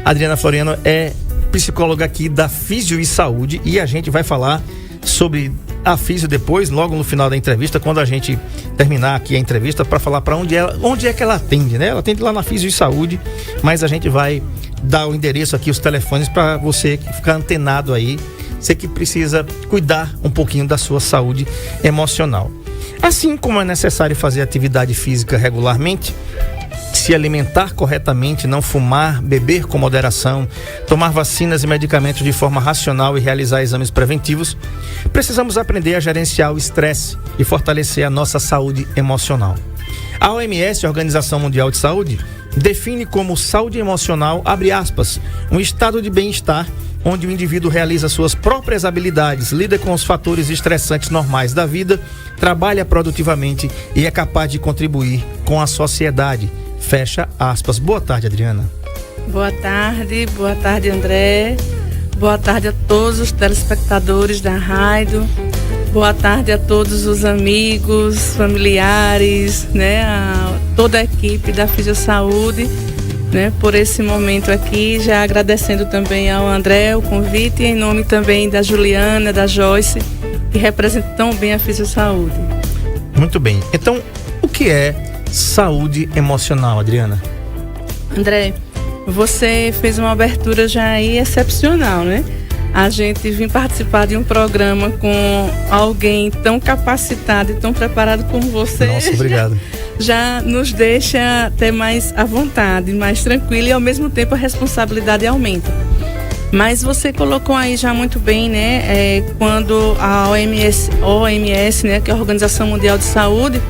A Adriana Floriano é psicóloga aqui da Físio e Saúde e a gente vai falar sobre a Físio depois, logo no final da entrevista, quando a gente terminar aqui a entrevista, para falar para onde é que ela atende, né? Ela atende lá na Físio e Saúde, mas a gente vai dar o endereço aqui, os telefones, para você ficar antenado aí, você que precisa cuidar um pouquinho da sua saúde emocional. Assim como é necessário fazer atividade física regularmente, se alimentar corretamente, não fumar, beber com moderação, tomar vacinas e medicamentos de forma racional e realizar exames preventivos, precisamos aprender a gerenciar o estresse e fortalecer a nossa saúde emocional. A OMS, a Organização Mundial de Saúde, define como saúde emocional, abre aspas, um estado de bem-estar onde o indivíduo realiza suas próprias habilidades, lida com os fatores estressantes normais da vida, trabalha produtivamente e é capaz de contribuir com a sociedade. Fecha aspas. Boa tarde, Adriana. Boa tarde, André. Boa tarde a todos os telespectadores da rádio. Boa tarde a todos os amigos, familiares, né? A toda a equipe da Físio Saúde, né? Por esse momento aqui, já agradecendo também ao André o convite, em nome também da Juliana, da Joyce, que representam tão bem a Físio Saúde. Muito bem. Então, o que é saúde emocional, Adriana? André, você fez uma abertura já aí excepcional, né? A gente vir participar de um programa com alguém tão capacitado e tão preparado como você. Nossa, obrigado. Já nos deixa ter mais à vontade, mais tranquilo e ao mesmo tempo a responsabilidade aumenta. Mas você colocou aí já muito bem, né? Quando a OMS, né, que é a Organização Mundial de Saúde,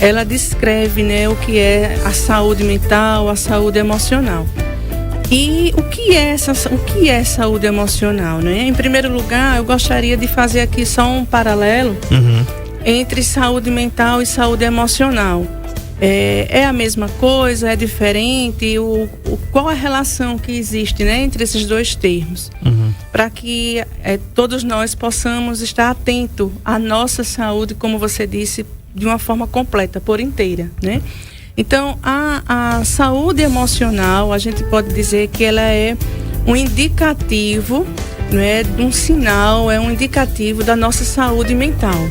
ela descreve, né, o que é a saúde mental, a saúde emocional. E o que é saúde emocional, né? Em primeiro lugar, eu gostaria de fazer aqui só um paralelo entre saúde mental e saúde emocional. É a mesma coisa, é diferente? Qual a relação que existe, né, entre esses dois termos? Para que todos nós possamos estar atentos à nossa saúde, como você disse, de uma forma completa, por inteira, né? Então, a saúde emocional, a gente pode dizer que ela é um indicativo, né, um sinal, é um indicativo da nossa saúde mental.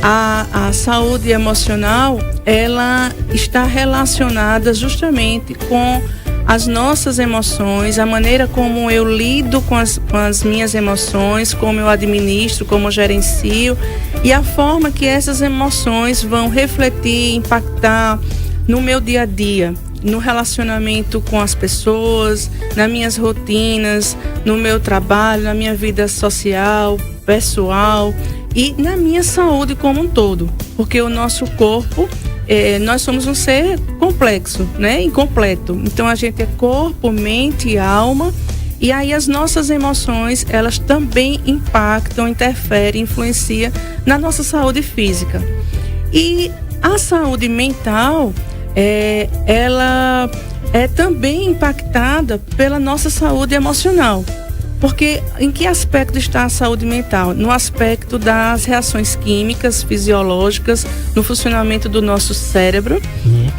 A saúde emocional, ela está relacionada justamente com as nossas emoções, a maneira como eu lido com as minhas emoções, como eu administro, como eu gerencio e a forma que essas emoções vão refletir, impactar no meu dia a dia, no relacionamento com as pessoas, nas minhas rotinas, no meu trabalho, na minha vida social, pessoal e na minha saúde como um todo, porque o nosso corpo, nós somos um ser complexo, né? Incompleto. Então a gente é corpo, mente e alma, e aí as nossas emoções, elas também impactam, interferem, influenciam na nossa saúde física. E a saúde mental, ela é também impactada pela nossa saúde emocional. Porque em que aspecto está a saúde mental? No aspecto das reações químicas, fisiológicas, no funcionamento do nosso cérebro.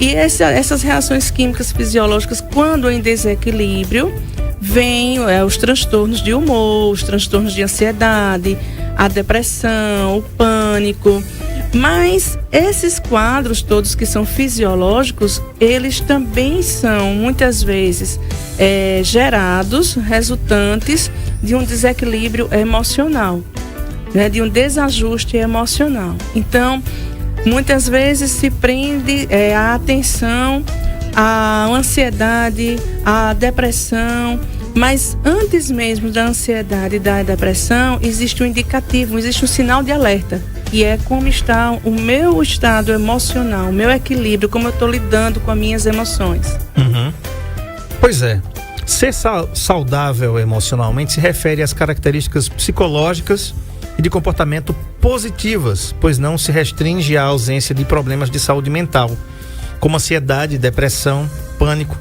E essas reações químicas fisiológicas, quando em desequilíbrio, vêm os transtornos de humor, os transtornos de ansiedade, a depressão, o pânico. Mas esses quadros todos que são fisiológicos, eles também são muitas vezes gerados, resultantes de um desequilíbrio emocional, né? De um desajuste emocional. Então, muitas vezes se prende a atenção à ansiedade, à depressão, mas antes mesmo da ansiedade e da depressão, existe um indicativo, existe um sinal de alerta. E é como está o meu estado emocional, o meu equilíbrio, como eu estou lidando com as minhas emoções. Pois é, ser saudável emocionalmente se refere às características psicológicas e de comportamento positivas, pois não se restringe à ausência de problemas de saúde mental, como ansiedade, depressão, pânico,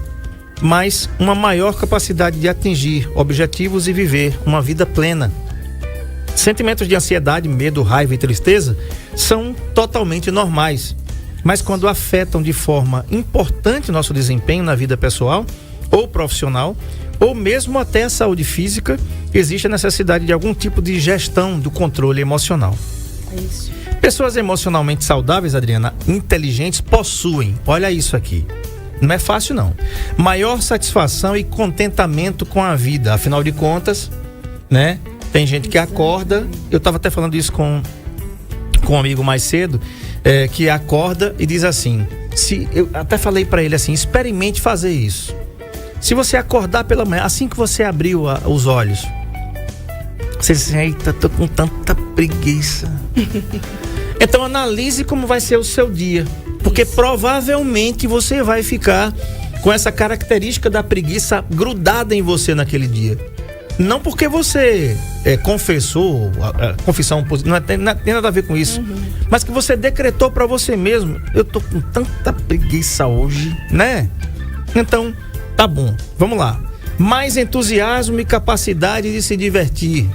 mas uma maior capacidade de atingir objetivos e viver uma vida plena. Sentimentos de ansiedade, medo, raiva e tristeza são totalmente normais, mas quando afetam de forma importante nosso desempenho na vida pessoal ou profissional, ou mesmo até a saúde física, existe a necessidade de algum tipo de gestão do controle emocional. Isso. Pessoas emocionalmente saudáveis, Adriana, inteligentes, possuem, olha isso aqui, não é fácil não, maior satisfação e contentamento com a vida. Afinal de contas, né, tem gente que acorda, eu estava até falando isso com um amigo mais cedo, que acorda e diz assim, eu até falei para ele assim, experimente fazer isso. Se você acordar pela manhã, assim que você abriu os olhos, você diz assim, eita, tô com tanta preguiça. Então analise como vai ser o seu dia, porque provavelmente você vai ficar com essa característica da preguiça grudada em você naquele dia. Não porque você confessou, confissão positiva, não tem nada a ver com isso, mas que você decretou para você mesmo, eu tô com tanta preguiça hoje, né? Então, tá bom, vamos lá. Mais entusiasmo e capacidade de se divertir.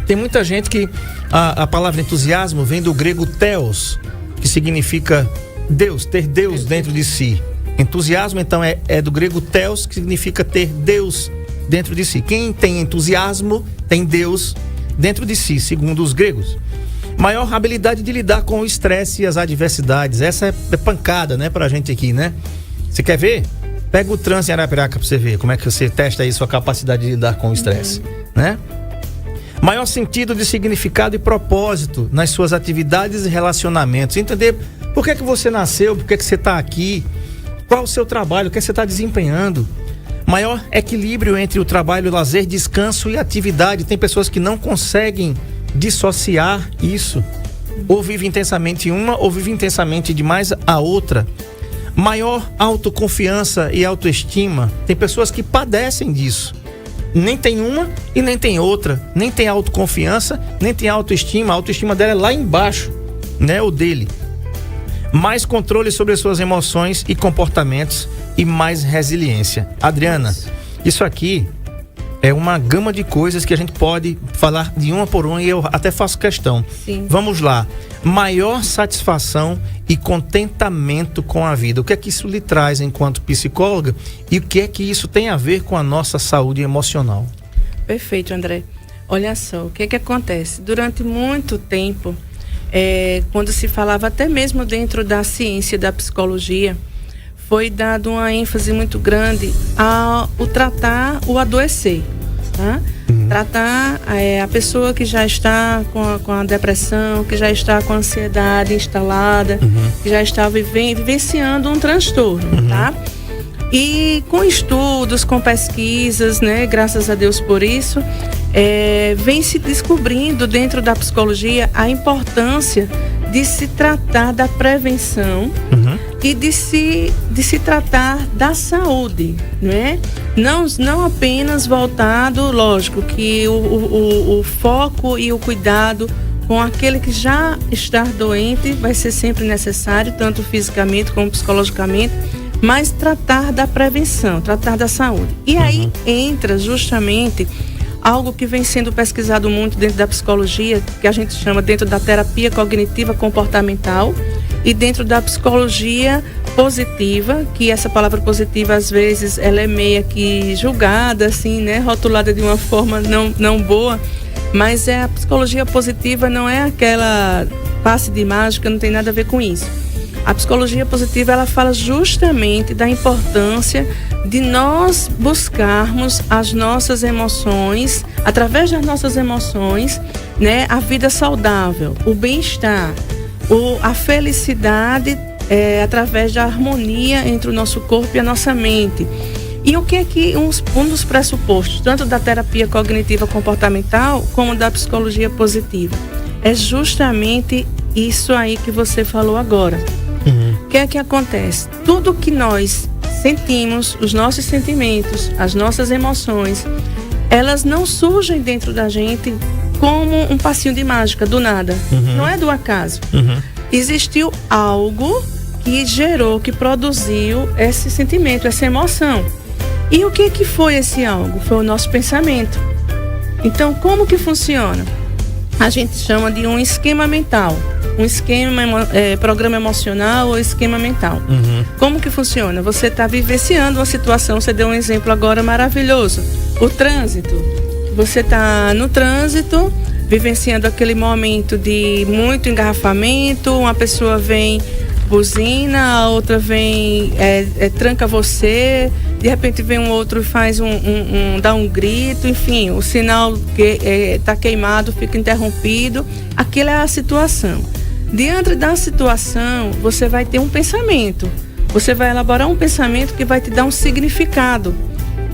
Tem muita gente que a palavra entusiasmo vem do grego theos, que significa Deus, ter Deus dentro de si. Entusiasmo, então, é do grego theos, que significa ter Deus dentro de si. Quem tem entusiasmo tem Deus dentro de si, segundo os gregos. Maior habilidade de lidar com o estresse e as adversidades. Essa é pancada, né, pra gente aqui, né? Você quer ver? Pega o trânsito em Arapiraca pra você ver como é que você testa aí sua capacidade de lidar com o estresse, né? Maior sentido de significado e propósito nas suas atividades e relacionamentos. Entender por que você nasceu, por que você está aqui, qual o seu trabalho, o que você está desempenhando. Maior equilíbrio entre o trabalho, lazer, descanso e atividade. Tem pessoas que não conseguem dissociar isso. Ou vive intensamente uma, ou vive intensamente demais a outra. Maior autoconfiança e autoestima. Tem pessoas que padecem disso. Nem tem uma e nem tem outra. Nem tem autoconfiança, nem tem autoestima. A autoestima dela é lá embaixo, né? O dele. Mais controle sobre as suas emoções e comportamentos e mais resiliência. Adriana, isso aqui é uma gama de coisas que a gente pode falar de uma por uma e eu até faço questão. Sim. Vamos lá. Maior satisfação e contentamento com a vida. O que é que isso lhe traz enquanto psicóloga e o que é que isso tem a ver com a nossa saúde emocional? Perfeito, André. Olha só, o que é que acontece? Durante muito tempo, quando se falava até mesmo dentro da ciência da psicologia, foi dado uma ênfase muito grande ao tratar o adoecer, tá? Tratar a pessoa que já está com a depressão, que já está com a ansiedade instalada, que já está vivenciando um transtorno, tá? E com estudos, com pesquisas, né, graças a Deus por isso, vem se descobrindo dentro da psicologia a importância de se tratar da prevenção e de se tratar da saúde, né? Não apenas voltado, lógico, que o foco e o cuidado com aquele que já está doente vai ser sempre necessário, tanto fisicamente como psicologicamente, mas tratar da prevenção, tratar da saúde. E aí entra justamente algo que vem sendo pesquisado muito dentro da psicologia, que a gente chama dentro da terapia cognitiva comportamental e dentro da psicologia positiva, que essa palavra positiva às vezes ela é meio que julgada, assim, né, rotulada de uma forma não boa, mas a psicologia positiva não é aquela passe de mágica, não tem nada a ver com isso. A psicologia positiva, ela fala justamente da importância de nós buscarmos as nossas emoções, através das nossas emoções, né, a vida saudável, o bem-estar, a felicidade através da harmonia entre o nosso corpo e a nossa mente. E o que é que um dos pressupostos, tanto da terapia cognitiva comportamental como da psicologia positiva? É justamente isso aí que você falou agora. O que é que acontece? Tudo que nós sentimos, os nossos sentimentos, as nossas emoções, elas não surgem dentro da gente como um passinho de mágica, do nada. Não é do acaso. Existiu algo que gerou, que produziu esse sentimento, essa emoção. E o que foi esse algo? Foi o nosso pensamento. Então, como que funciona? A gente chama de um esquema mental. programa emocional ou esquema mental. Como que funciona? Você está vivenciando uma situação, você deu um exemplo agora maravilhoso, o trânsito. Você está no trânsito, vivenciando aquele momento de muito engarrafamento, uma pessoa vem, buzina, a outra vem, tranca você, de repente vem um outro e faz dá um grito, enfim, o sinal que está queimado fica interrompido. Aquilo é a situação. Diante da situação, você vai ter um pensamento, você vai elaborar um pensamento que vai te dar um significado.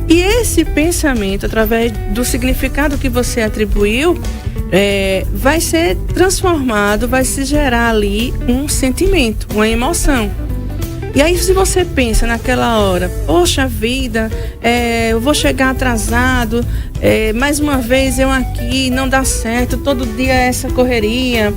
E esse pensamento, através do significado que você atribuiu, vai ser transformado, vai se gerar ali um sentimento, uma emoção. E aí, se você pensa naquela hora, poxa vida, eu vou chegar atrasado, mais uma vez eu aqui, não dá certo, todo dia essa correria,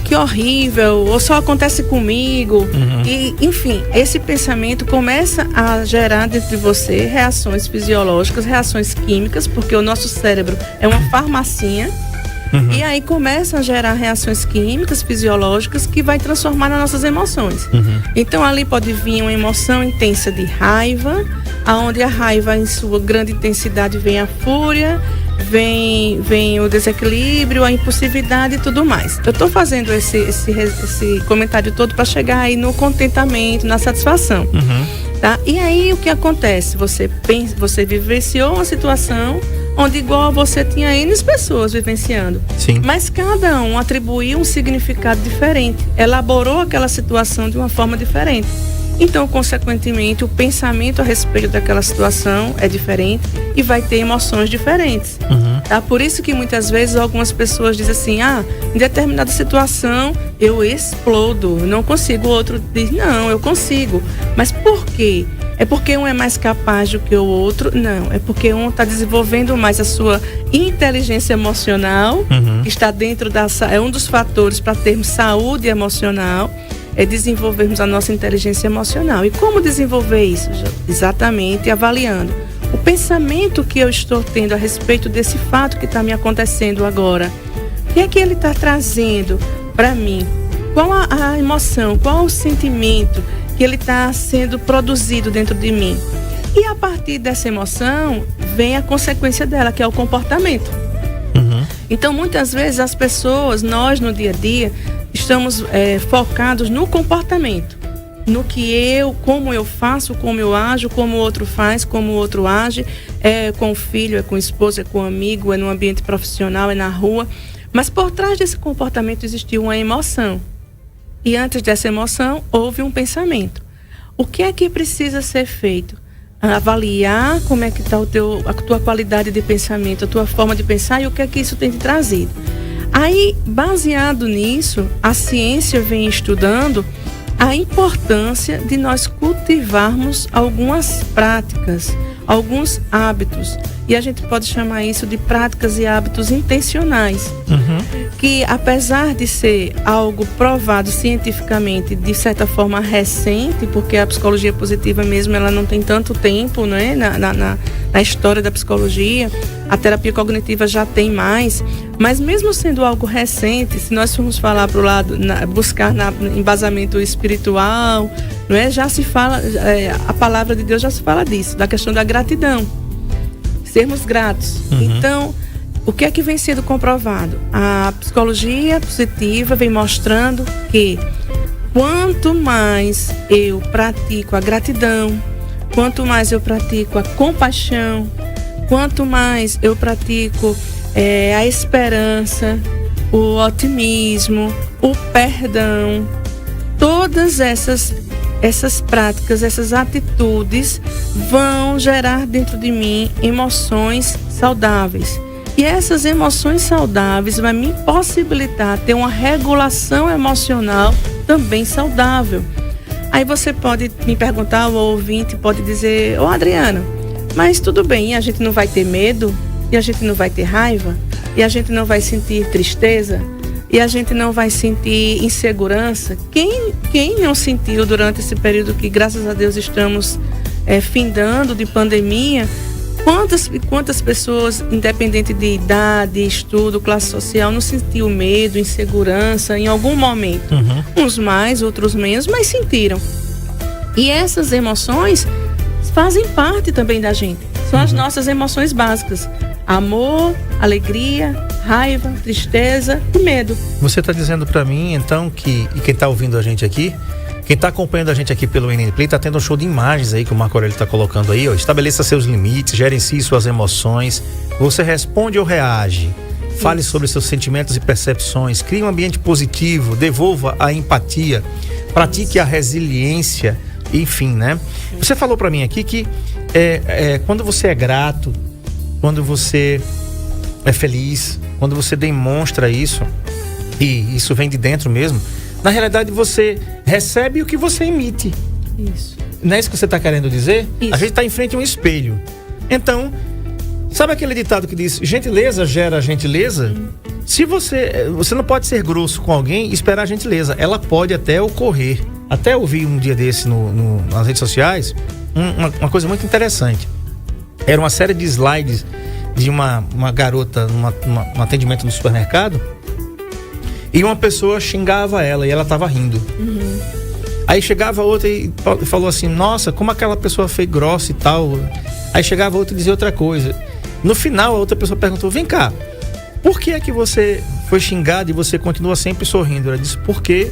que horrível, ou só acontece comigo. E, enfim, esse pensamento começa a gerar dentro de você reações fisiológicas, reações químicas, porque o nosso cérebro é uma farmacinha. E aí começa a gerar reações químicas, fisiológicas, que vai transformar nas nossas emoções. Então ali pode vir uma emoção intensa de raiva, aonde a raiva em sua grande intensidade vem a fúria, vem o desequilíbrio, a impulsividade e tudo mais. Eu estou fazendo esse comentário todo para chegar aí no contentamento, na satisfação. Tá? E aí o que acontece? Você vivenciou uma situação onde igual você tinha N pessoas vivenciando. Sim. Mas cada um atribuiu um significado diferente, elaborou aquela situação de uma forma diferente. Então, consequentemente, o pensamento a respeito daquela situação é diferente e vai ter emoções diferentes. Tá? Por isso que muitas vezes algumas pessoas dizem assim, em determinada situação eu explodo, não consigo. O outro diz, não, eu consigo. Mas por quê? É porque um é mais capaz do que o outro? Não, é porque um está desenvolvendo mais a sua inteligência emocional, que está dentro é um dos fatores para termos saúde emocional, é desenvolvermos a nossa inteligência emocional. E como desenvolver isso? Exatamente avaliando o pensamento que eu estou tendo a respeito desse fato que está me acontecendo agora. O que é que ele está trazendo para mim? Qual a emoção, qual o sentimento que ele está sendo produzido dentro de mim? E a partir dessa emoção vem a consequência dela, que é o comportamento. Então muitas vezes as pessoas, nós no dia a dia, estamos focados no comportamento, no que como eu faço, como eu ajo, como o outro faz, como o outro age, com o filho, com o esposo, com o amigo, no ambiente profissional, na rua. Mas por trás desse comportamento existiu uma emoção. E antes dessa emoção, houve um pensamento. O que é que precisa ser feito? Avaliar como é que está a tua qualidade de pensamento, a tua forma de pensar e o que é que isso tem te trazido. Aí, baseado nisso, a ciência vem estudando a importância de nós cultivarmos algumas práticas, alguns hábitos. E a gente pode chamar isso de práticas e hábitos intencionais. Que apesar de ser algo provado cientificamente, de certa forma recente, porque a psicologia positiva mesmo, ela não tem tanto tempo, né, na história da psicologia, a terapia cognitiva já tem mais, mas mesmo sendo algo recente, se nós formos falar para o lado, buscar embasamento espiritual, não é? Já se fala, a palavra de Deus já se fala disso, da questão da gratidão. Sermos gratos. Então, o que é que vem sendo comprovado? A psicologia positiva vem mostrando que quanto mais eu pratico a gratidão, quanto mais eu pratico a compaixão, quanto mais eu pratico a esperança, o otimismo, o perdão, todas essas práticas, essas atitudes vão gerar dentro de mim emoções saudáveis. E essas emoções saudáveis vão me possibilitar ter uma regulação emocional também saudável. Aí você pode me perguntar, o ouvinte pode dizer, Adriana, mas tudo bem, a gente não vai ter medo? E a gente não vai ter raiva? E a gente não vai sentir tristeza? E a gente não vai sentir insegurança? Quem não sentiu durante esse período que, graças a Deus, estamos findando de pandemia, Quantas pessoas, independente de idade, estudo, classe social, não sentiu medo, insegurança em algum momento? Uns mais, outros menos, mas sentiram. E essas emoções fazem parte também da gente. São as nossas emoções básicas: amor, alegria, raiva, tristeza e medo. Você está dizendo para mim, então, e quem está ouvindo a gente aqui, quem está acompanhando a gente aqui pelo NN Play, está tendo um show de imagens aí que o Marco Aurélio está colocando aí, ó. Estabeleça seus limites, gerencie suas emoções. Você responde ou reage? Fale sobre seus sentimentos e percepções. Crie um ambiente positivo, devolva a empatia, pratique a resiliência, enfim, né? Você falou para mim aqui que quando você é grato, quando você é feliz, quando você demonstra isso, e isso vem de dentro mesmo, na realidade você recebe o que você emite. Isso. Não é isso que você está querendo dizer? Isso. A gente está em frente a um espelho. Então, sabe aquele ditado que diz: gentileza gera gentileza? Se você não pode ser grosso com alguém e esperar gentileza. Ela pode até ocorrer. Até eu vi um dia desse nas redes sociais uma coisa muito interessante. Era uma série de slides de uma garota num atendimento no supermercado, e uma pessoa xingava ela e ela estava rindo. Aí chegava outra e falou assim: nossa, como aquela pessoa foi grossa e tal. Aí chegava outra e dizia outra coisa. No final a outra pessoa perguntou: vem cá, por que é que você foi xingado e você continua sempre sorrindo? Ela disse: porque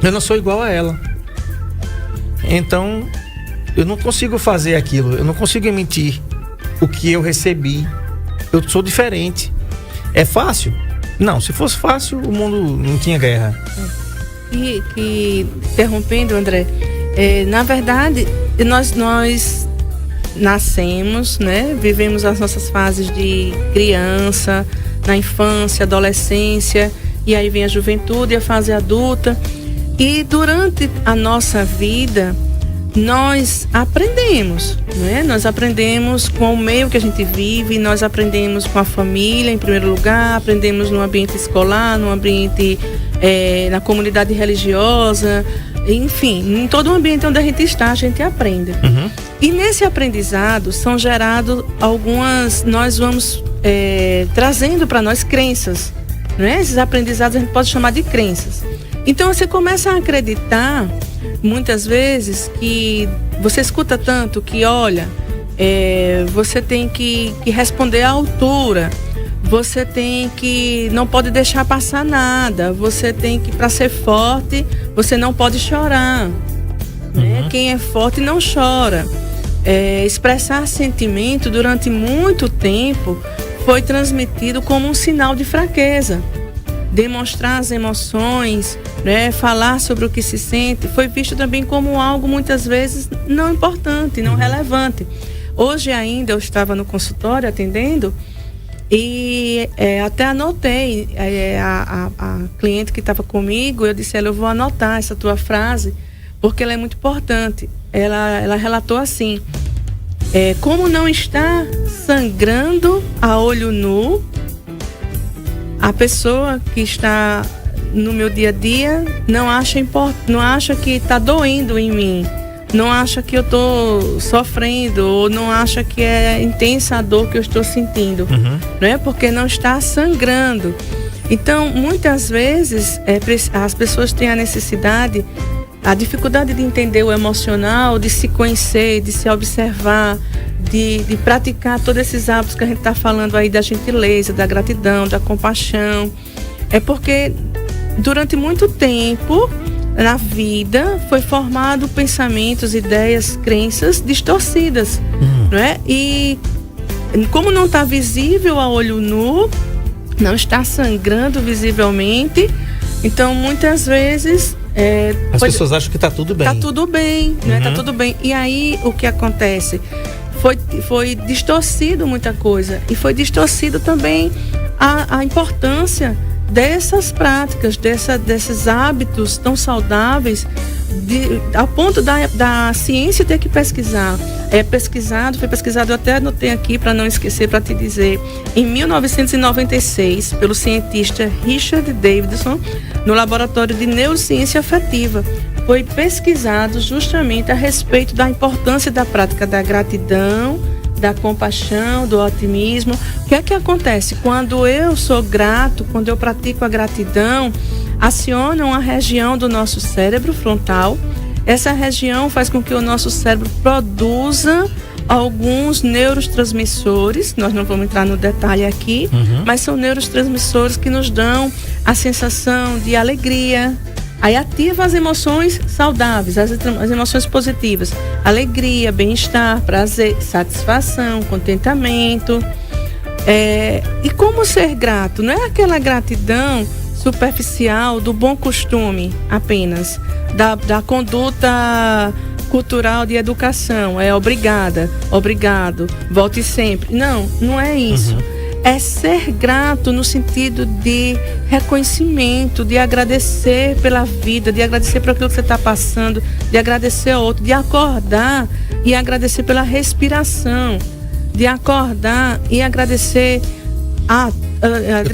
eu não sou igual a ela. Então eu não consigo fazer aquilo, eu não consigo emitir o que eu recebi. Eu sou diferente. É fácil? Não, se fosse fácil, o mundo não tinha guerra. E interrompendo, André, na verdade, nós nascemos, né? Vivemos as nossas fases de criança, na infância, adolescência, e aí vem a juventude e a fase adulta. E durante a nossa vida, nós aprendemos, né? Nós aprendemos com o meio que a gente vive, nós aprendemos com a família, em primeiro lugar, aprendemos no ambiente escolar, no ambiente, na comunidade religiosa, enfim, em todo o ambiente onde a gente está, a gente aprende. E nesse aprendizado são gerados nós vamos trazendo para nós crenças, né? Esses aprendizados a gente pode chamar de crenças. Então você começa a acreditar muitas vezes que você escuta tanto que, olha, você tem que responder à altura, você não pode deixar passar nada, você tem que, para ser forte, você não pode chorar, né? Quem é forte não chora. Expressar sentimento durante muito tempo foi transmitido como um sinal de fraqueza. Demonstrar as emoções, né, falar sobre o que se sente, foi visto também como algo muitas vezes não importante, não relevante. Hoje ainda eu estava no consultório atendendo e até anotei a cliente que estava comigo, eu disse: eu vou anotar essa tua frase porque ela é muito importante. Ela relatou assim: como não está sangrando a olho nu, a pessoa que está no meu dia a dia não acha que está doendo em mim, não acha que eu estou sofrendo, ou não acha que é intensa a dor que eu estou sentindo, né? Porque não está sangrando. Então, muitas vezes, as pessoas têm a dificuldade de entender o emocional, de se conhecer, de se observar, de praticar todos esses hábitos que a gente está falando aí, da gentileza, da gratidão, da compaixão. É porque durante muito tempo na vida foi formado pensamentos, ideias, crenças distorcidas, não é? E como não está visível a olho nu, não está sangrando visivelmente, então muitas vezes as pessoas acham que está tudo bem. Está tudo bem, né? Está tudo bem. E aí o que acontece? Foi distorcido muita coisa, e foi distorcido também a importância dessas práticas, desses hábitos tão saudáveis, a ponto da ciência ter que pesquisar. Foi pesquisado, eu até anotei aqui para não esquecer, para te dizer, em 1996, pelo cientista Richard Davidson, no Laboratório de Neurociência Afetiva. foi pesquisado justamente a respeito da importância da prática da gratidão, da compaixão, do otimismo. O que é que acontece? Quando eu sou grato, quando eu pratico a gratidão, aciona uma região do nosso cérebro frontal. Essa região faz com que o nosso cérebro produza alguns neurotransmissores, nós não vamos entrar no detalhe aqui, mas são neurotransmissores que nos dão a sensação de alegria. Aí ativa as emoções saudáveis, as emoções positivas. Alegria, bem-estar, prazer, satisfação, contentamento. E como ser grato? Não é aquela gratidão superficial do bom costume apenas, da conduta cultural de educação. É obrigada, obrigado, volte sempre. Não é isso. É ser grato no sentido de reconhecimento, de agradecer pela vida, de agradecer por aquilo que você está passando, de agradecer ao outro, de acordar e agradecer pela respiração, de acordar e agradecer Adriana,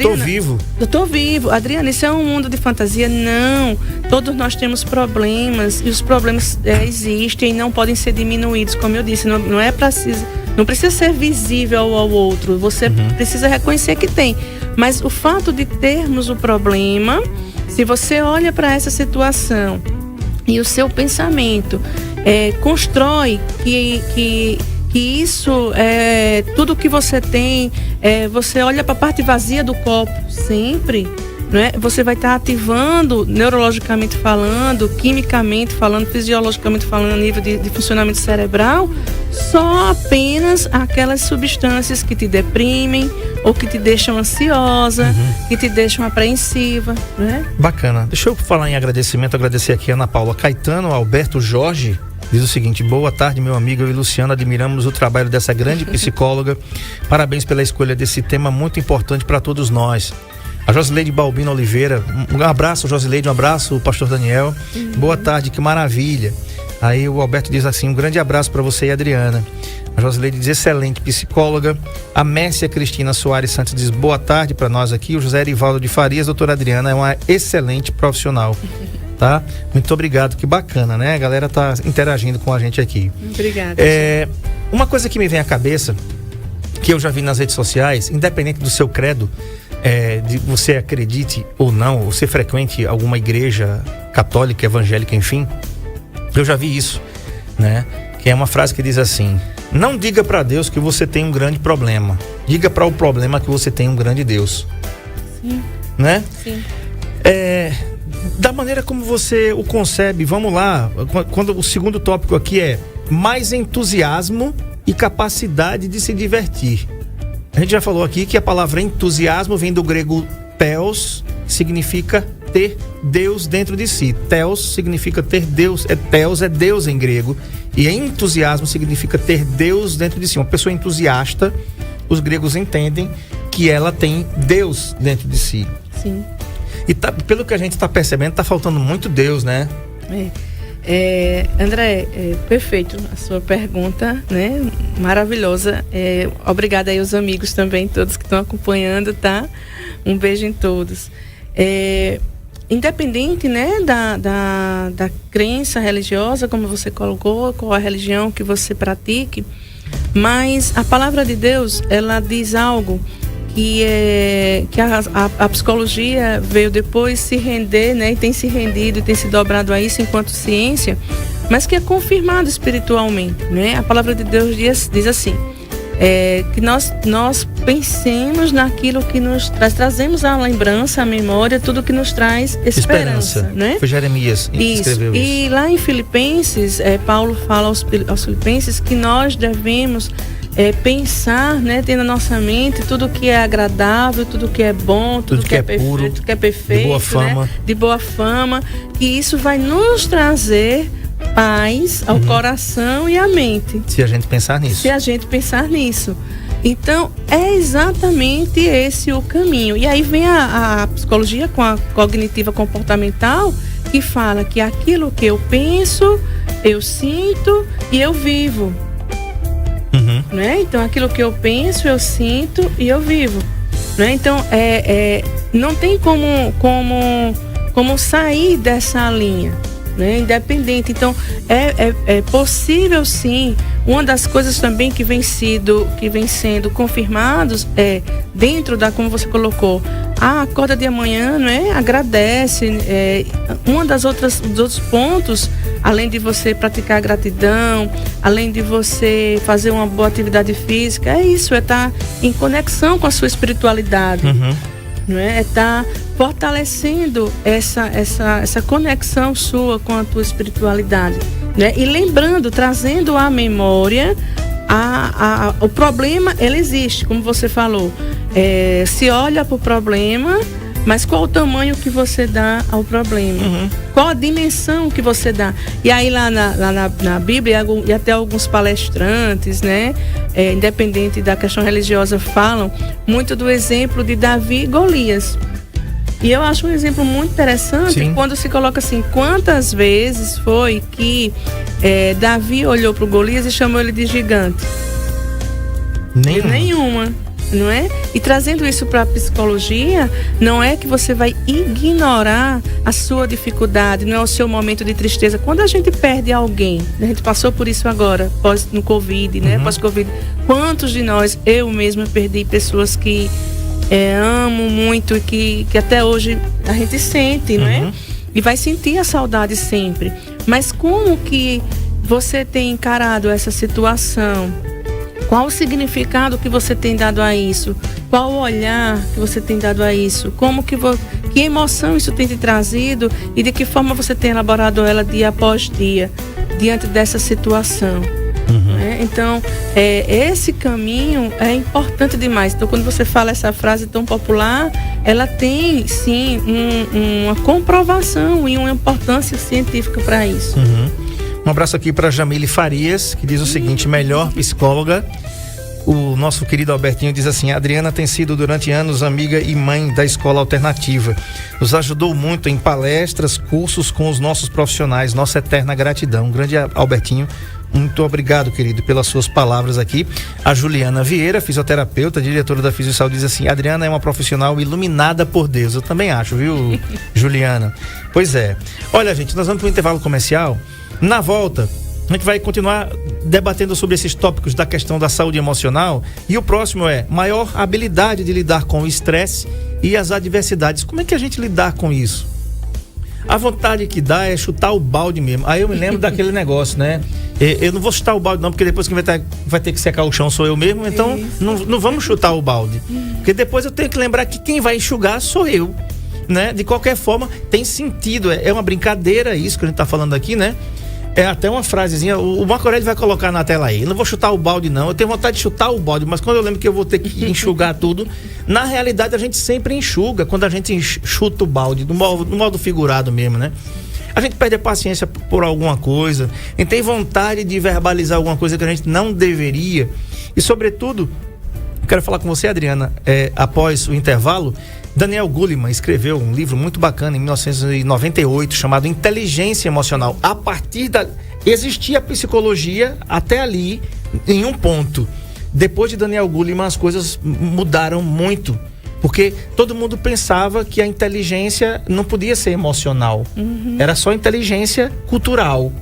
eu tô vivo. Adriana, isso é um mundo de fantasia? Não. Todos nós temos problemas e os problemas existem e não podem ser diminuídos. Como eu disse, não precisa ser visível ao outro. Você precisa reconhecer que tem. Mas o fato de termos o problema, se você olha para essa situação e o seu pensamento constrói que isso é tudo que você tem, você olha para a parte vazia do copo sempre, né? Você vai estar ativando neurologicamente falando, quimicamente falando, fisiologicamente falando, a nível de funcionamento cerebral, só apenas aquelas substâncias que te deprimem ou que te deixam ansiosa, que te deixam apreensiva, né? Bacana. Deixa eu falar em agradecimento, agradecer aqui a Ana Paula Caetano, Alberto Jorge. Diz o seguinte: boa tarde, meu amigo, eu e Luciano admiramos o trabalho dessa grande psicóloga. Parabéns pela escolha desse tema muito importante para todos nós. A Josileide Balbino Oliveira, um abraço, Josileide, um abraço, pastor Daniel. Boa tarde, que maravilha. Aí o Alberto diz assim: um grande abraço para você e a Adriana. A Josileide diz: excelente psicóloga. A Mércia Cristina Soares Santos diz: boa tarde para nós aqui. O José Erivaldo de Farias: doutora Adriana é uma excelente profissional. Tá? Muito obrigado, que bacana, né? A galera tá interagindo com a gente aqui. Obrigada. Uma coisa que me vem à cabeça, que eu já vi nas redes sociais, independente do seu credo, de você acredite ou não, ou você frequente alguma igreja católica, evangélica, enfim, eu já vi isso, né? Que é uma frase que diz assim: não diga para Deus que você tem um grande problema, diga para o problema que você tem um grande Deus. Sim. Né? Sim. Da maneira como você o concebe, vamos lá, quando o segundo tópico aqui é mais entusiasmo e capacidade de se divertir. A gente já falou aqui que a palavra entusiasmo vem do grego theos, significa ter Deus dentro de si. Theos significa ter Deus, theos é Deus em grego, e entusiasmo significa ter Deus dentro de si. Uma pessoa entusiasta, os gregos entendem que ela tem Deus dentro de si. Sim. E pelo que a gente está percebendo, está faltando muito Deus, né? André, perfeito a sua pergunta, né? Maravilhosa. Obrigada aí aos amigos também, todos que estão acompanhando, tá? Um beijo em todos. Independente, né, da crença religiosa, como você colocou, qual a religião que você pratique, mas a palavra de Deus, ela diz algo que a psicologia veio depois se render, né, e tem se rendido e tem se dobrado a isso enquanto ciência, mas que é confirmado espiritualmente, né? A palavra de Deus diz assim, que nós pensemos naquilo que nos trazemos à lembrança, à memória, tudo que nos traz esperança, né? Foi Jeremias que escreveu isso. E lá em Filipenses, Paulo fala aos Filipenses que nós devemos pensar, né, ter na nossa mente tudo que é agradável, tudo que é bom, tudo que é puro, tudo que é perfeito, de boa fama, né? De boa fama, que isso vai nos trazer paz ao coração e à mente. Se a gente pensar nisso. Então, é exatamente esse o caminho. E aí vem a psicologia com a cognitiva comportamental, que fala que aquilo que eu penso, eu sinto e eu vivo. Né? Então, aquilo que eu penso, eu sinto e eu vivo. Né? Então, não tem como sair dessa linha. né? Independente. Então, é possível sim. Uma das coisas também que vem sendo confirmados é, dentro da, como você colocou, acorda de amanhã, não é? Agradece. Uma dos outros pontos, além de você praticar gratidão, além de você fazer uma boa atividade física, é isso, é estar em conexão com a sua espiritualidade. Não é? É estar fortalecendo essa conexão sua com a tua espiritualidade, né? E lembrando, trazendo à memória o problema, ele existe, como você falou. Se olha para o problema, mas qual o tamanho que você dá ao problema? Qual a dimensão que você dá? E aí lá na Bíblia, e até alguns palestrantes, né, independente da questão religiosa, falam muito do exemplo de Davi e Golias. E eu acho um exemplo muito interessante quando se coloca assim, quantas vezes foi que Davi olhou para o Golias e chamou ele de gigante? Nenhuma. Não é? E trazendo isso para a psicologia, não é que você vai ignorar a sua dificuldade, não é o seu momento de tristeza. Quando a gente perde alguém, a gente passou por isso agora, no Covid, né? Pós-Covid. Quantos de nós, eu mesma perdi pessoas que amo muito e que até hoje a gente sente, não é? E vai sentir a saudade sempre. Mas como que você tem encarado essa situação? Qual o significado que você tem dado a isso? Qual o olhar que você tem dado a isso? Que emoção isso tem te trazido e de que forma você tem elaborado ela dia após dia diante dessa situação? Então, esse caminho é importante demais. Então, quando você fala essa frase tão popular, ela tem, sim, uma comprovação e uma importância científica para isso. Um abraço aqui para Jamile Farias, que diz o seguinte: melhor psicóloga. O nosso querido Albertinho diz assim: a Adriana tem sido durante anos amiga e mãe da Escola Alternativa. Nos ajudou muito em palestras, cursos com os nossos profissionais. Nossa eterna gratidão. Grande Albertinho, muito obrigado, querido, pelas suas palavras aqui. A Juliana Vieira, fisioterapeuta, diretora da Fisio Saúde, diz assim: a Adriana é uma profissional iluminada por Deus. Eu também acho, viu, Juliana? Pois é. Olha, gente, nós vamos para o intervalo comercial. Na volta, a gente vai continuar debatendo sobre esses tópicos da questão da saúde emocional. E o próximo é maior habilidade de lidar com o estresse e as adversidades. Como é que a gente lidar com isso? A vontade que dá é chutar o balde mesmo. Aí eu me lembro daquele negócio, né? Eu não vou chutar o balde não, porque depois quem vai ter que secar o chão sou eu mesmo. Então não vamos chutar o balde. Porque depois eu tenho que lembrar que quem vai enxugar sou eu, né? De qualquer forma, tem sentido. É uma brincadeira isso que a gente tá falando aqui, né? É até uma frasezinha, o Marco Aurélio vai colocar na tela aí. Eu não vou chutar o balde não, eu tenho vontade de chutar o balde, mas quando eu lembro que eu vou ter que enxugar tudo, na realidade a gente sempre enxuga quando a gente chuta o balde, no modo figurado mesmo, né? A gente perde a paciência por alguma coisa, a gente tem vontade de verbalizar alguma coisa que a gente não deveria. E sobretudo, quero falar com você, Adriana, após o intervalo. Daniel Goleman escreveu um livro muito bacana em 1998 chamado Inteligência Emocional. A partir existia a psicologia até ali em um ponto. Depois de Daniel Goleman as coisas mudaram muito, porque todo mundo pensava que a inteligência não podia ser emocional, era só inteligência cultural.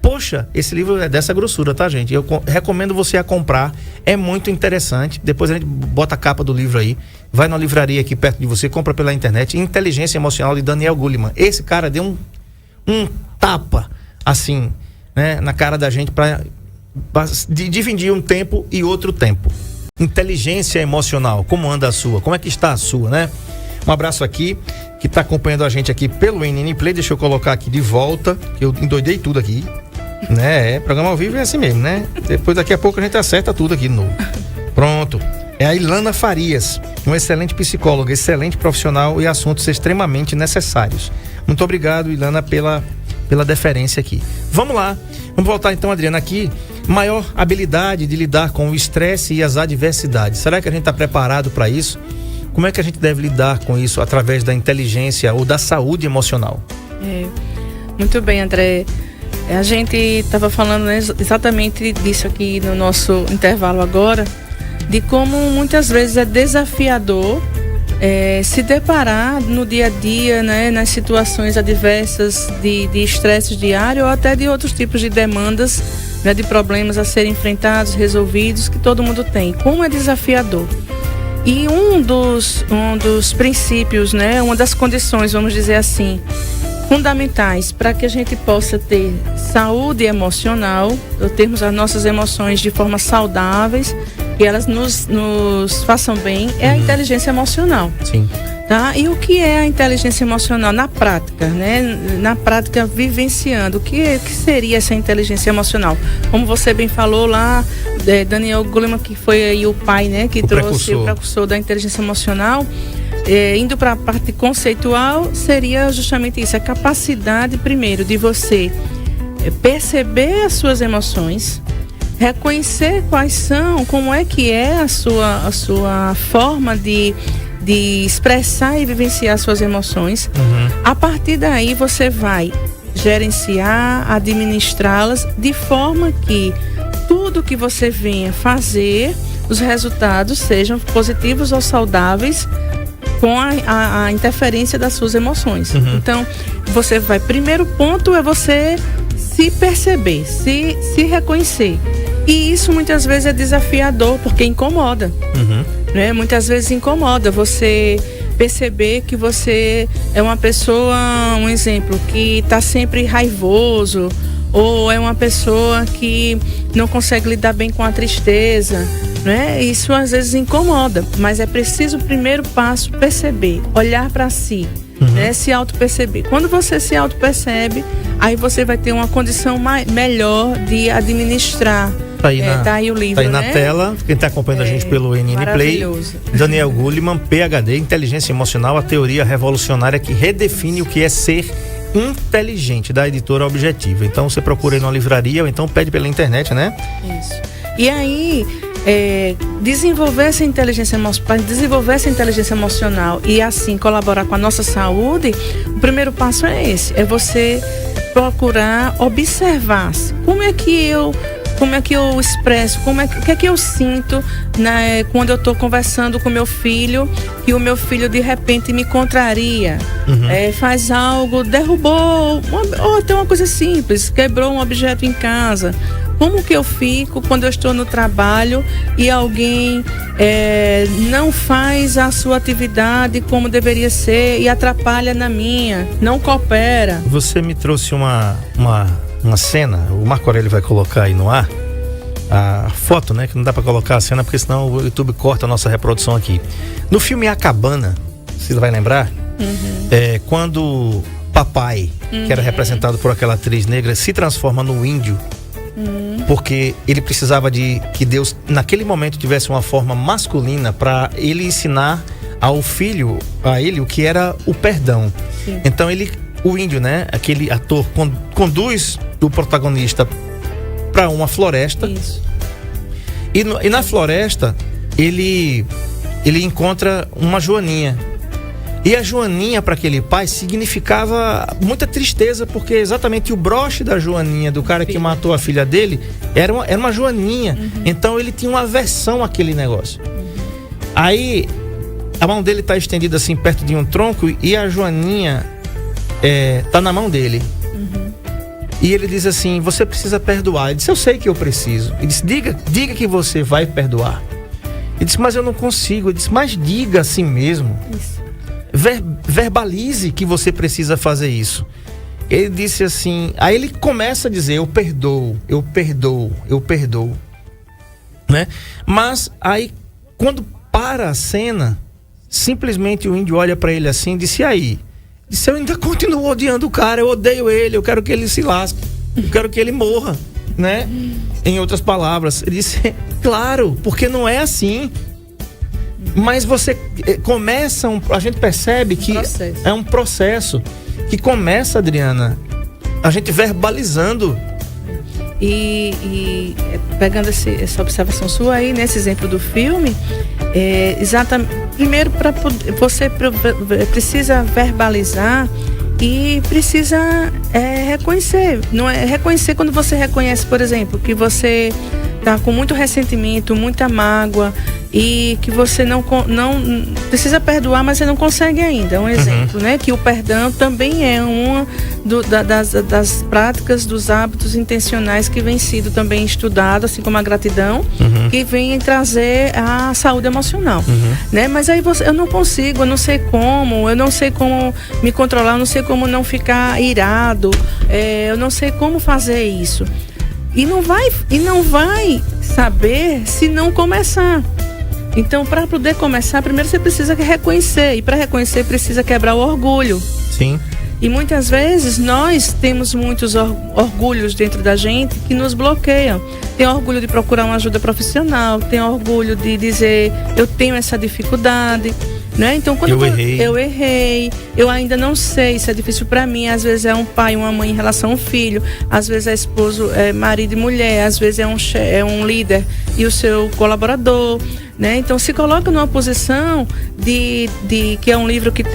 Poxa, esse livro é dessa grossura, tá, gente? Eu recomendo você a comprar, é muito interessante. Depois a gente bota a capa do livro aí, vai na livraria aqui perto de você, compra pela internet. Inteligência Emocional, de Daniel Goleman. Esse cara deu um tapa, assim, né, na cara da gente para dividir um tempo e outro tempo. Inteligência Emocional, como anda a sua? Como é que está a sua, né? Um abraço aqui, que está acompanhando a gente aqui pelo NN Play. Deixa eu colocar aqui de volta, que eu endoidei tudo aqui, né? Programa ao vivo é assim mesmo, né? Depois, daqui a pouco, a gente acerta tudo aqui de novo. Pronto. É a Ilana Farias, uma excelente psicóloga, excelente profissional e assuntos extremamente necessários. Muito obrigado, Ilana, pela deferência aqui. Vamos lá. Vamos voltar então, Adriana, aqui. Maior habilidade de lidar com o estresse e as adversidades. Será que a gente está preparado para isso? Como é que a gente deve lidar com isso através da inteligência ou da saúde emocional? Muito bem, André. A gente estava falando, né, exatamente disso aqui no nosso intervalo agora, de como muitas vezes é desafiador se deparar no dia a dia, né, nas situações adversas de estresse diário ou até de outros tipos de demandas, né, de problemas a serem enfrentados, resolvidos, que todo mundo tem. Como é desafiador. E um dos princípios, né, uma das condições, vamos dizer assim, fundamentais para que a gente possa ter saúde emocional, termos as nossas emoções de forma saudáveis e elas nos façam bem, é a inteligência emocional. Sim. Tá? E o que é a inteligência emocional na prática, né? Na prática, vivenciando. O que seria essa inteligência emocional? Como você bem falou lá, Daniel Goleman, que foi aí o pai, né? Que trouxe o precursor da inteligência emocional. Indo para a parte conceitual, seria justamente isso, a capacidade, primeiro, de você perceber as suas emoções, reconhecer quais são, como é que é a sua forma de expressar e vivenciar suas emoções. A partir daí você vai gerenciar, administrá-las de forma que tudo que você venha fazer, os resultados sejam positivos ou saudáveis com a interferência das suas emoções. Então, você vai, primeiro ponto é você se perceber, se reconhecer. E isso muitas vezes é desafiador, porque incomoda. Né? Muitas vezes incomoda você perceber que você é uma pessoa, um exemplo, que está sempre raivoso, ou é uma pessoa que não consegue lidar bem com a tristeza, né? Isso às vezes incomoda, mas é preciso o primeiro passo perceber, olhar para si, né? Se auto-perceber. Quando você se auto-percebe, aí você vai ter uma condição melhor de administrar. Tá aí o livro, tá aí na tela, quem está acompanhando a gente pelo NN Play. Daniel Goleman, PhD, Inteligência Emocional, a teoria revolucionária que redefine o que é ser inteligente, da editora Objetiva. Então você procura aí numa livraria ou então pede pela internet, né? Isso. E aí, desenvolver essa inteligência emocional e assim colaborar com a nossa saúde, o primeiro passo é esse, é você procurar observar como é que eu expresso, o que é que eu sinto, né, quando eu estou conversando com meu filho, que o meu filho de repente me contraria, faz algo, derrubou, ou até uma coisa simples, quebrou um objeto em casa. Como que eu fico quando eu estou no trabalho e alguém não faz a sua atividade como deveria ser e atrapalha na minha, não coopera? Você me trouxe uma cena, o Marco Aurélio vai colocar aí no ar a foto, né, que não dá pra colocar a cena porque senão o YouTube corta a nossa reprodução aqui. No filme A Cabana, você vai lembrar? Quando papai, que era representado por aquela atriz negra, se transforma no índio, porque ele precisava de que Deus naquele momento tivesse uma forma masculina para ele ensinar ao filho, a ele, o que era o perdão. Então o índio, né, aquele ator conduz o protagonista para uma floresta. Isso. E na floresta ele encontra uma joaninha. E a joaninha para aquele pai significava muita tristeza, porque exatamente o broche da joaninha, do cara que matou a filha dele, era uma joaninha. Então ele tinha uma aversão àquele negócio. Aí a mão dele está estendida assim perto de um tronco e a joaninha tá na mão dele. E ele diz assim: você precisa perdoar. Ele disse: eu sei que eu preciso. Ele disse: diga que você vai perdoar. Ele disse: mas eu não consigo. Ele disse: mas diga assim mesmo. Isso. Verbalize que você precisa fazer isso. Ele disse assim, aí ele começa a dizer: eu perdoo, eu perdoo, eu perdoo, né? Mas aí quando para a cena, simplesmente o índio olha para ele assim e disse: e aí? Disse: eu ainda continuo odiando o cara, eu odeio ele, eu quero que ele se lasque, eu quero que ele morra, né? Em outras palavras, ele disse: claro, porque não é assim. Mas você começa, a gente percebe que é um processo que começa, Adriana, a gente verbalizando. E pegando essa observação sua aí, nesse exemplo do filme, exatamente, primeiro você precisa verbalizar e precisa reconhecer. Não é reconhecer quando você reconhece, por exemplo, que você está com muito ressentimento, muita mágoa, e que você não precisa perdoar, mas você não consegue ainda. Um exemplo, né? Que o perdão também é uma das práticas, dos hábitos intencionais que vem sido também estudado, assim como a gratidão, que vem trazer a saúde emocional, né? Mas aí eu não consigo, eu não sei como me controlar, eu não sei como não ficar irado, eu não sei como fazer isso. E não vai saber se não começar. Então, para poder começar, primeiro você precisa reconhecer. E para reconhecer, precisa quebrar o orgulho. Sim. E muitas vezes nós temos muitos orgulhos dentro da gente que nos bloqueiam. Tem orgulho de procurar uma ajuda profissional, tem orgulho de dizer, eu tenho essa dificuldade, né? Então, quando eu errei, eu ainda não sei se é difícil para mim. Às vezes é um pai, uma mãe em relação ao filho, às vezes é esposo, marido e mulher, às vezes é um líder e o seu colaborador, né? Então se coloca numa posição de que é um livro que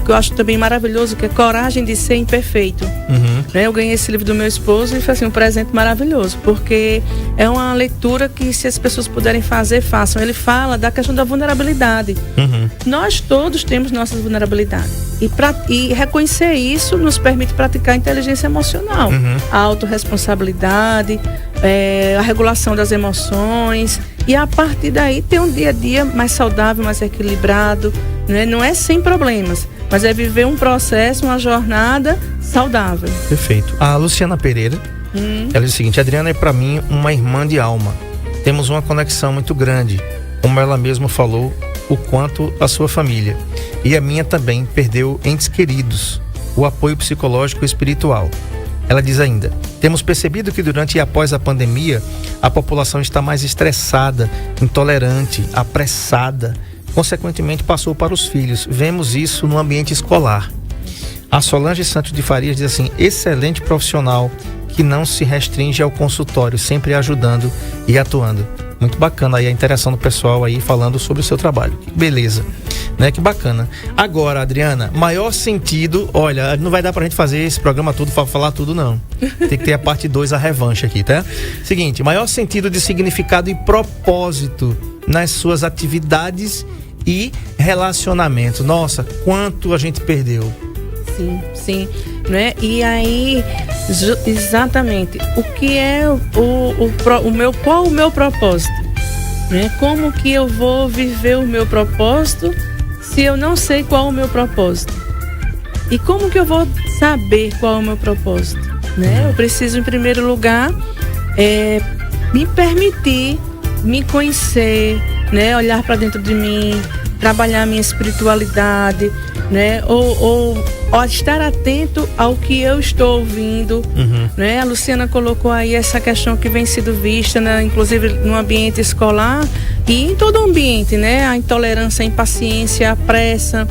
eu acho também maravilhoso, que é Coragem de Ser Imperfeito. Né? Eu ganhei esse livro do meu esposo e foi assim, um presente maravilhoso, porque é uma leitura que, se as pessoas puderem fazer, façam. Ele fala da questão da vulnerabilidade. Nós todos temos nossas vulnerabilidades, e reconhecer isso nos permite praticar a inteligência emocional, a autorresponsabilidade, a regulação das emoções, e a partir daí ter um dia a dia mais saudável, mais equilibrado, né? Não é sem problemas, mas é viver um processo, uma jornada saudável. Perfeito. A Luciana Pereira, ela diz o seguinte: Adriana é para mim uma irmã de alma, temos uma conexão muito grande, como ela mesma falou, o quanto a sua família e a minha também perdeu entes queridos, o apoio psicológico e espiritual. Ela diz ainda: temos percebido que durante e após a pandemia a população está mais estressada, intolerante, apressada, consequentemente passou para os filhos. Vemos isso no ambiente escolar. A Solange Santos de Farias diz assim: excelente profissional que não se restringe ao consultório, sempre ajudando e atuando. Muito bacana aí a interação do pessoal aí falando sobre o seu trabalho. Que beleza, né? Que bacana. Agora, Adriana, maior sentido, olha, não vai dar pra gente fazer esse programa todo, falar tudo não. Tem que ter a parte 2, a revanche aqui, tá? Seguinte, maior sentido de significado e propósito nas suas atividades e relacionamentos. Nossa, quanto a gente perdeu. Sim, né? E aí, exatamente, o que é qual o meu propósito, né? Como que eu vou viver o meu propósito se eu não sei qual o meu propósito? E como que eu vou saber qual é o meu propósito, né? Eu preciso, em primeiro lugar, me permitir me conhecer, né? Olhar para dentro de mim, trabalhar a minha espiritualidade, né? Ou estar atento ao que eu estou ouvindo, né? A Luciana colocou aí essa questão que vem sendo vista, né? Inclusive no ambiente escolar e em todo o ambiente, né? A intolerância, a impaciência, a pressa,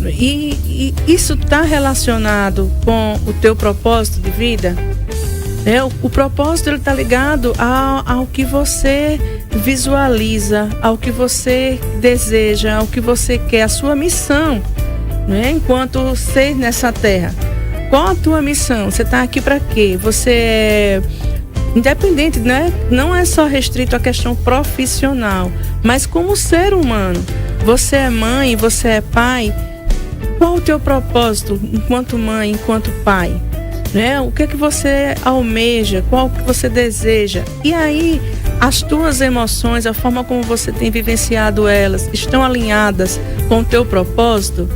e isso está relacionado com o teu propósito de vida, né? O propósito, ele está ligado ao que você visualiza, ao que você deseja, ao que você quer, a sua missão, né? Enquanto ser nessa terra. Qual a tua missão? Você está aqui para quê? Você é independente, né? Não é só restrito à questão profissional, mas como ser humano. Você é mãe, você é pai. Qual o teu propósito enquanto mãe, enquanto pai? Né? O que é que você almeja? Qual que você deseja? E aí, as tuas emoções, a forma como você tem vivenciado elas, estão alinhadas com o teu propósito?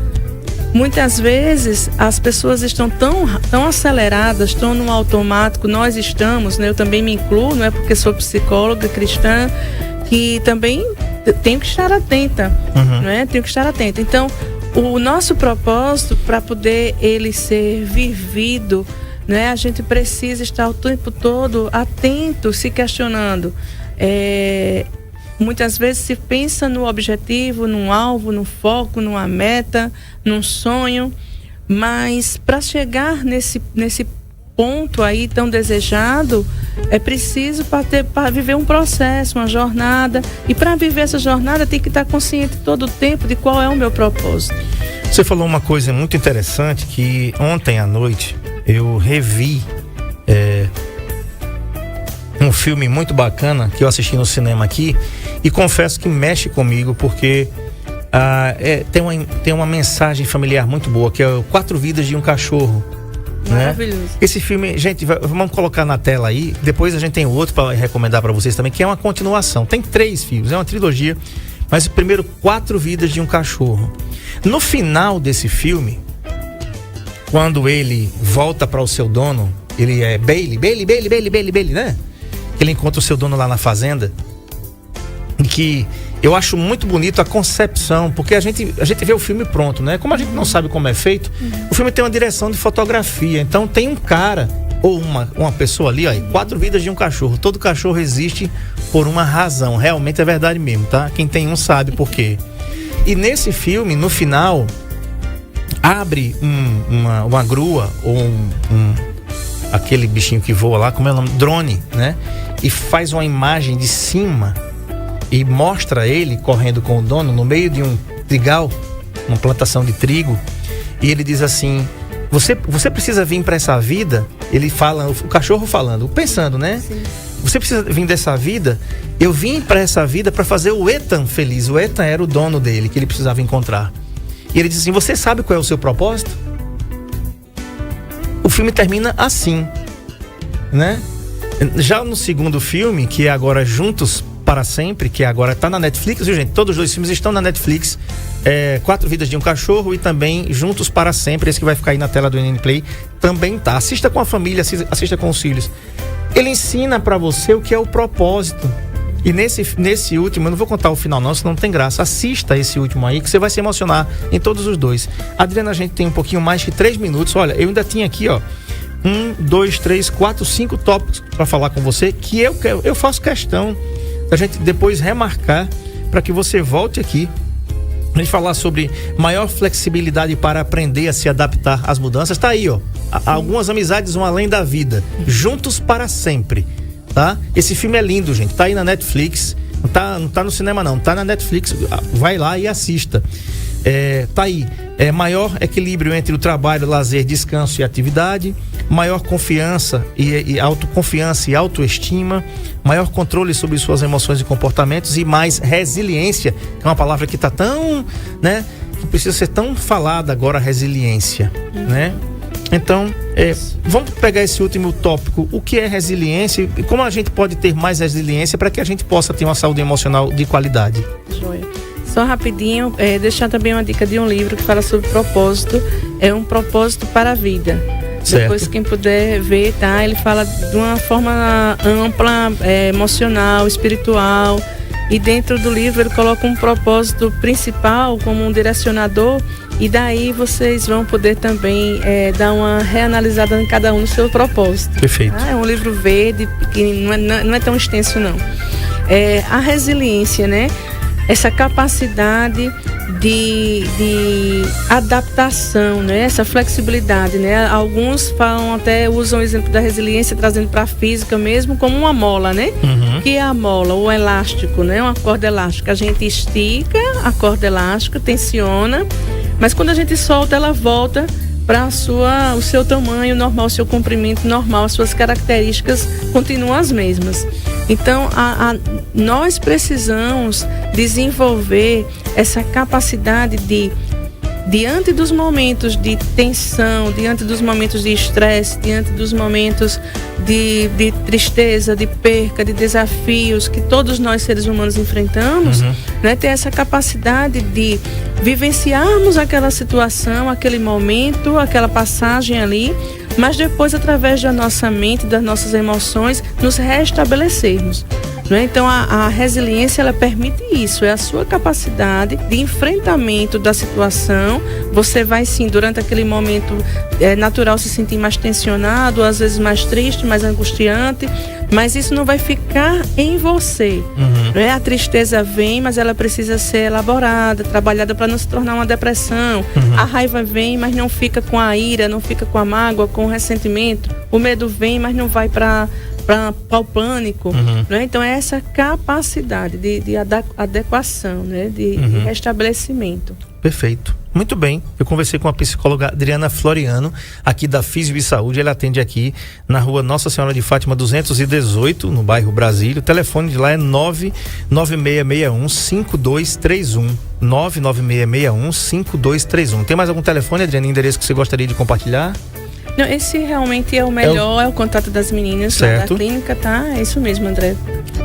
Muitas vezes as pessoas estão tão aceleradas, estão no automático. Nós estamos, né? Eu também me incluo, não é porque sou psicóloga cristã, que também tenho que estar atenta, né? Tenho que estar atenta. Então, o nosso propósito, para poder ele ser vivido, né? A gente precisa estar o tempo todo atento, se questionando. Muitas vezes se pensa no objetivo, num alvo, no foco, numa meta, num sonho, mas para chegar nesse ponto aí tão desejado, é preciso para viver um processo, uma jornada, e para viver essa jornada tem que estar consciente todo o tempo de qual é o meu propósito. Você falou uma coisa muito interessante, que ontem à noite eu revi um um filme muito bacana que eu assisti no cinema aqui e confesso que mexe comigo porque tem uma mensagem familiar muito boa, que é 4 Vidas de um Cachorro. Maravilhoso. Né? Esse filme, gente, vamos colocar na tela aí. Depois a gente tem outro para recomendar para vocês também, que é uma continuação. Tem 3 filmes, é uma trilogia. Mas o primeiro, 4 Vidas de um Cachorro. No final desse filme, quando ele volta para o seu dono, ele é Bailey, né? Ele encontra o seu dono lá na fazenda. E que eu acho muito bonito a concepção, porque a gente vê o filme pronto, né? Como a gente não sabe como é feito, o filme tem uma direção de fotografia. Então tem um cara ou uma pessoa ali, ó, 4 Vidas de um Cachorro. Todo cachorro existe por uma razão. Realmente é verdade mesmo, tá? Quem tem um sabe por quê. E nesse filme, no final, abre uma grua ou aquele bichinho que voa lá, como é o nome? Drone, né? E faz uma imagem de cima e mostra ele correndo com o dono no meio de um trigal, uma plantação de trigo, e ele diz assim: você precisa vir para essa vida. Ele fala, o cachorro falando, pensando, né? Sim. Você precisa vir dessa vida. Eu vim para essa vida para fazer o Ethan feliz. O Ethan era o dono dele, que ele precisava encontrar. E ele diz assim: você sabe qual é o seu propósito? O filme termina assim, né? Já no segundo filme, que é agora Juntos para Sempre, que agora está na Netflix, viu, gente? Todos os 2 filmes estão na Netflix. 4 Vidas de um Cachorro e também Juntos para Sempre, esse que vai ficar aí na tela do NN Play, também tá. Assista com a família, assista com os filhos. Ele ensina para você o que é o propósito. E nesse último, eu não vou contar o final não, senão não tem graça. Assista esse último aí, que você vai se emocionar em todos os 2. Adriana, a gente tem um pouquinho mais que 3 minutos. Olha, eu ainda tinha aqui, ó, 1, 2, 3, 4, 5 tópicos para falar com você, que eu faço questão da gente depois remarcar para que você volte aqui. A gente falar sobre maior flexibilidade para aprender a se adaptar às mudanças. Tá aí, ó. Algumas amizades vão além da vida. Juntos para Sempre, tá? Esse filme é lindo, gente. Tá aí na Netflix. Não tá no cinema, não. Tá na Netflix. Vai lá e assista. Tá aí. Maior equilíbrio entre o trabalho, lazer, descanso e atividade. Maior confiança e autoconfiança e autoestima. Maior controle sobre suas emoções e comportamentos. E mais resiliência, que é uma palavra que tá tão, né, que precisa ser tão falada agora, resiliência, né? Então, vamos pegar esse último tópico. O que é resiliência e como a gente pode ter mais resiliência para que a gente possa ter uma saúde emocional de qualidade? Joia. Só rapidinho, deixar também uma dica de um livro que fala sobre propósito. É um propósito para a vida. Certo. Depois quem puder ver, tá? Ele fala de uma forma ampla, emocional, espiritual. E dentro do livro ele coloca um propósito principal como um direcionador. E daí vocês vão poder também dar uma reanalisada em cada um no seu propósito. Perfeito. É um livro verde, que não é tão extenso não. A resiliência, né? Essa capacidade de adaptação, né? Essa flexibilidade, né? Alguns usam o exemplo da resiliência trazendo para a física mesmo como uma mola, né? Uhum. Que é a mola, o elástico, né? Uma corda elástica. A gente estica a corda elástica, tensiona, mas quando a gente solta, ela volta para o seu tamanho normal, o seu comprimento normal, as suas características continuam as mesmas. Então, nós precisamos desenvolver essa capacidade de, diante dos momentos de tensão, diante dos momentos de estresse, diante dos momentos de tristeza, de perca, de desafios que todos nós seres humanos enfrentamos, né, ter essa capacidade de vivenciarmos aquela situação, aquele momento, aquela passagem ali, mas depois, através da nossa mente, das nossas emoções, nos restabelecermos. Né? Então, a resiliência, ela permite isso, é a sua capacidade de enfrentamento da situação. Você vai, sim, durante aquele momento natural se sentir mais tensionado, às vezes mais triste, mais angustiante, mas isso não vai ficar em você. Né? A tristeza vem, mas ela precisa ser elaborada, trabalhada para não se tornar uma depressão. A raiva vem, mas não fica com a ira, não fica com a mágoa, com o ressentimento. O medo vem, mas não vai para para o pânico, né? Então é essa capacidade de adequação, né? De restabelecimento. Perfeito. Muito bem. Eu conversei com a psicóloga Adriana Floriano, aqui da Físio e Saúde. Ela atende aqui na rua Nossa Senhora de Fátima 218, no bairro Brasília. O telefone de lá é 99661-5231. 99661-5231. Tem mais algum telefone, Adriana, endereço que você gostaria de compartilhar? Não, esse realmente é o melhor, é o contato das meninas lá da clínica, tá? É isso mesmo, André.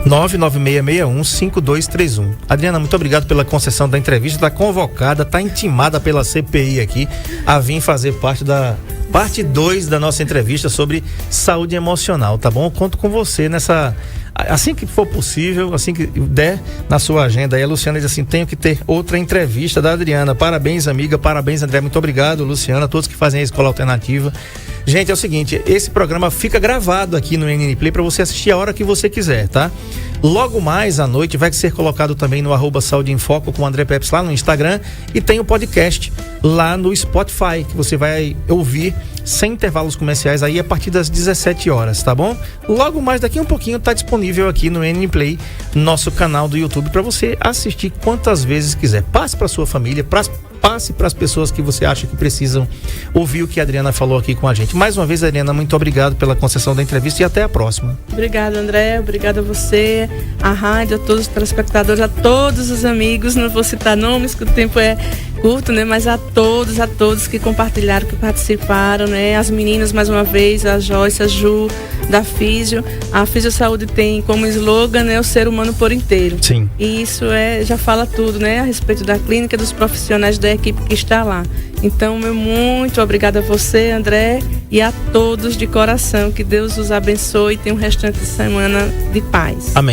99661-5231. Adriana, muito obrigado pela concessão da entrevista. Está convocada, está intimada pela CPI aqui a vir fazer parte da parte 2 da nossa entrevista sobre saúde emocional, tá bom? Eu conto com você nessa... Assim que for possível, assim que der na sua agenda. Aí a Luciana diz assim: tenho que ter outra entrevista da Adriana. Parabéns, amiga, parabéns, André. Muito obrigado, Luciana, todos que fazem a Escola Alternativa. Gente, é o seguinte, esse programa fica gravado aqui no NN Play para você assistir a hora que você quiser, tá? Logo mais à noite vai ser colocado também no @Saúde em Foco com o André Peps lá no Instagram, e tem o podcast lá no Spotify, que você vai ouvir sem intervalos comerciais aí a partir das 17 horas, tá bom? Logo mais daqui um pouquinho tá disponível aqui no NN Play, nosso canal do YouTube, para você assistir quantas vezes quiser. Passe para sua família, passe para as pessoas que você acha que precisam ouvir o que a Adriana falou aqui com a gente. Mais uma vez, Adriana, muito obrigado pela concessão da entrevista e até a próxima. Obrigada, André. Obrigada a você, a rádio, a todos os telespectadores, a todos os amigos. Não vou citar nomes, que o tempo é curto, né? Mas a todos que compartilharam, que participaram, né? As meninas, mais uma vez, a Joyce, a Ju, da Físio. A Físio Saúde tem como slogan, né, o ser humano por inteiro. Sim. E isso já fala tudo, né? A respeito da clínica, dos profissionais da equipe que está lá. Então, meu muito obrigada a você, André, e a todos de coração. Que Deus os abençoe e tenha um restante de semana de paz. Amém.